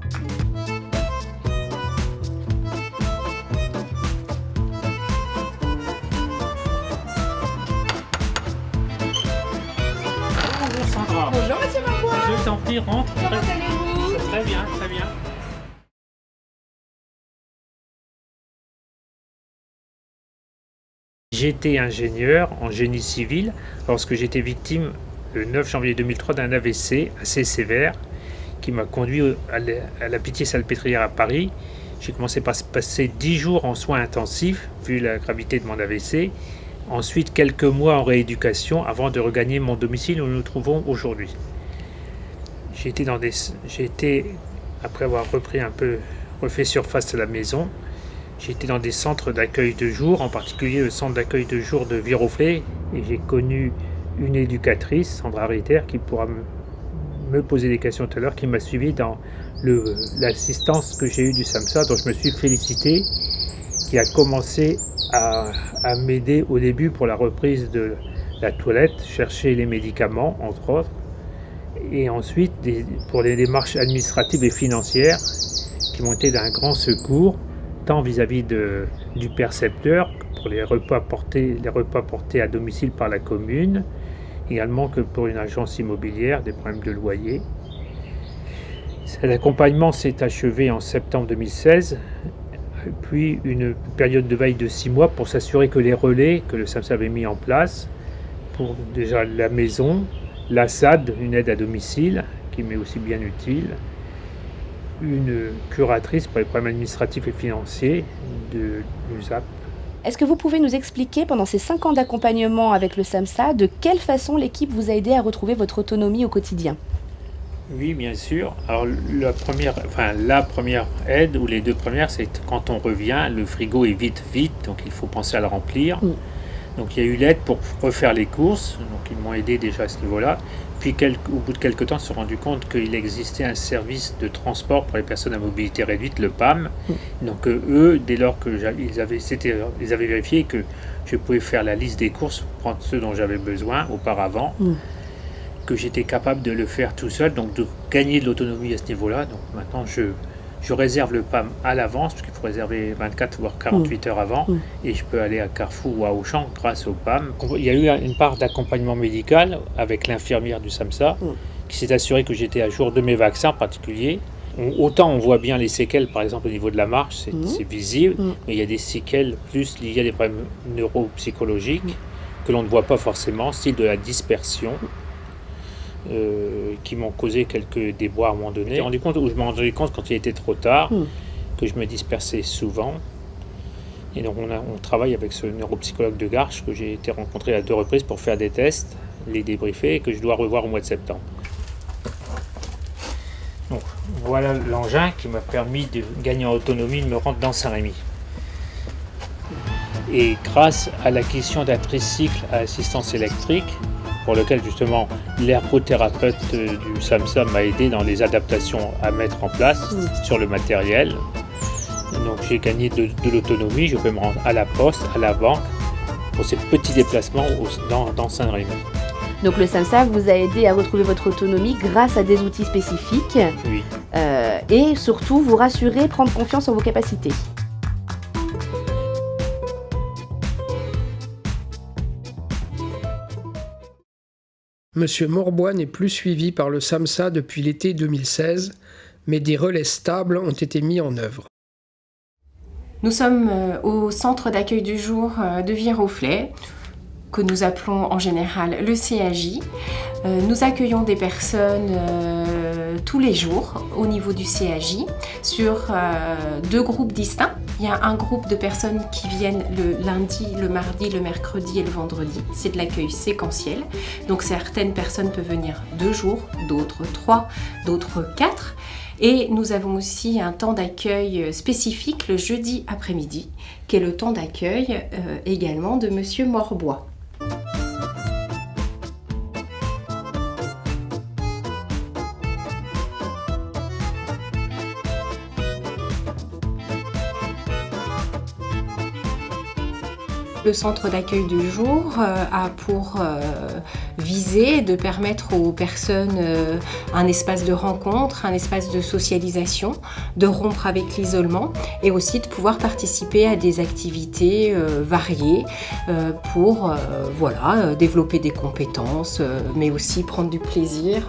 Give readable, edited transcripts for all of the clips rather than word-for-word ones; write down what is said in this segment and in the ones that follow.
Bonjour Sandra. Bonjour Monsieur Marbois. Je t'en prie, rentre. Comment allez-vous? Très bien, très bien. J'étais ingénieur en génie civil lorsque j'étais victime le 9 janvier 2003 d'un AVC assez sévère qui m'a conduit à la Pitié-Salpêtrière à Paris. J'ai commencé par passer 10 jours en soins intensifs vu la gravité de mon AVC. Ensuite quelques mois en rééducation avant de regagner mon domicile où nous nous trouvons aujourd'hui. J'ai été, après avoir refait surface à la maison, j'ai été dans des centres d'accueil de jour, en particulier le centre d'accueil de jour de Viroflay, et j'ai connu une éducatrice, Sandra Ritter, qui pourra me poser des questions tout à l'heure, qui m'a suivi dans l'assistance que j'ai eue du SAMSA, dont je me suis félicité, qui a commencé à m'aider au début pour la reprise de la toilette, chercher les médicaments, entre autres, et ensuite pour les démarches administratives et financières qui m'ont été d'un grand secours, tant vis-à-vis du percepteur pour les repas portés à domicile par la commune, également que pour une agence immobilière, des problèmes de loyer. Cet accompagnement s'est achevé en septembre 2016, puis une période de veille de 6 mois pour s'assurer que les relais que le SAMSA avait mis en place, pour déjà la maison, la SAD, une aide à domicile, qui m'est aussi bien utile, une curatrice pour les problèmes administratifs et financiers de l'USAP. Est-ce que vous pouvez nous expliquer, pendant ces 5 ans d'accompagnement avec le SAMSA, de quelle façon l'équipe vous a aidé à retrouver votre autonomie au quotidien? Oui, bien sûr. Alors la première aide, ou les deux premières, c'est quand on revient, le frigo est vide, donc il faut penser à le remplir. Donc il y a eu l'aide pour refaire les courses, donc ils m'ont aidé déjà à ce niveau-là. Puis au bout de quelques temps, ils se sont rendus compte qu'il existait un service de transport pour les personnes à mobilité réduite, le PAM. Donc eux, dès lors qu'ils avaient vérifié que je pouvais faire la liste des courses, prendre ceux dont j'avais besoin auparavant, que j'étais capable de le faire tout seul, donc de gagner de l'autonomie à ce niveau-là. Donc maintenant, je réserve le PAM à l'avance, parce qu'il faut réserver 24 voire 48 heures avant, et je peux aller à Carrefour ou à Auchan grâce au PAM. Il y a eu une part d'accompagnement médical avec l'infirmière du SAMSA, qui s'est assurée que j'étais à jour de mes vaccins en particulier. Autant on voit bien les séquelles, par exemple au niveau de la marche, c'est visible, mais il y a des séquelles plus liées à des problèmes neuropsychologiques que l'on ne voit pas forcément, style de la dispersion. Qui m'ont causé quelques déboires à un moment donné. Je me suis rendu compte quand il était trop tard que je me dispersais souvent. Et donc on travaille avec ce neuropsychologue de Garches que j'ai été rencontré à 2 reprises pour faire des tests, les débriefer, et que je dois revoir au mois de septembre. Donc voilà l'engin qui m'a permis de gagner en autonomie, de me rendre dans Saint-Rémy. Et grâce à l'acquisition d'un tricycle à assistance électrique, pour lequel justement l'ergothérapeute du SAMSA m'a aidé dans les adaptations à mettre en place sur le matériel. Donc j'ai gagné de l'autonomie, je peux me rendre à la poste, à la banque, pour ces petits déplacements dans Saint-Rémy. Donc le SAMSA vous a aidé à retrouver votre autonomie grâce à des outils spécifiques, Oui. Et surtout vous rassurer, prendre confiance en vos capacités. Monsieur Morbois n'est plus suivi par le SAMSA depuis l'été 2016, mais des relais stables ont été mis en œuvre. Nous sommes au centre d'accueil du jour de Viroflay, que nous appelons en général le CAJ. Nous accueillons des personnes tous les jours au niveau du CAJ sur 2 groupes distincts. Il y a un groupe de personnes qui viennent le lundi, le mardi, le mercredi et le vendredi. C'est de l'accueil séquentiel. Donc certaines personnes peuvent venir 2 jours, d'autres 3, d'autres 4. Et nous avons aussi un temps d'accueil spécifique le jeudi après-midi, qui est le temps d'accueil également de Monsieur Morbois. Le centre d'accueil du jour a pour visée de permettre aux personnes un espace de rencontre, un espace de socialisation, de rompre avec l'isolement et aussi de pouvoir participer à des activités variées pour développer des compétences, mais aussi prendre du plaisir,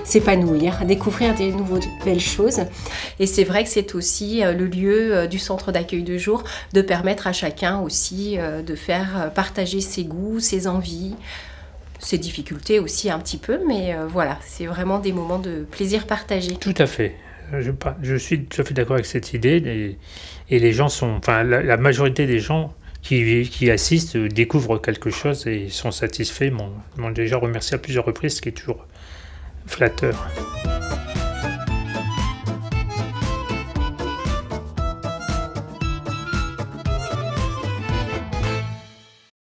s'épanouir, découvrir des nouvelles choses. Et c'est vrai que c'est aussi le lieu du centre d'accueil de jour de permettre à chacun aussi de faire partager ses goûts, ses envies, ses difficultés aussi un petit peu, mais voilà, c'est vraiment des moments de plaisir partagé. Tout à fait. Je suis tout à fait d'accord avec cette idée et les gens sont, enfin la majorité des gens qui assistent découvrent quelque chose et sont satisfaits, m'ont déjà remercié à plusieurs reprises, ce qui est toujours flatteur.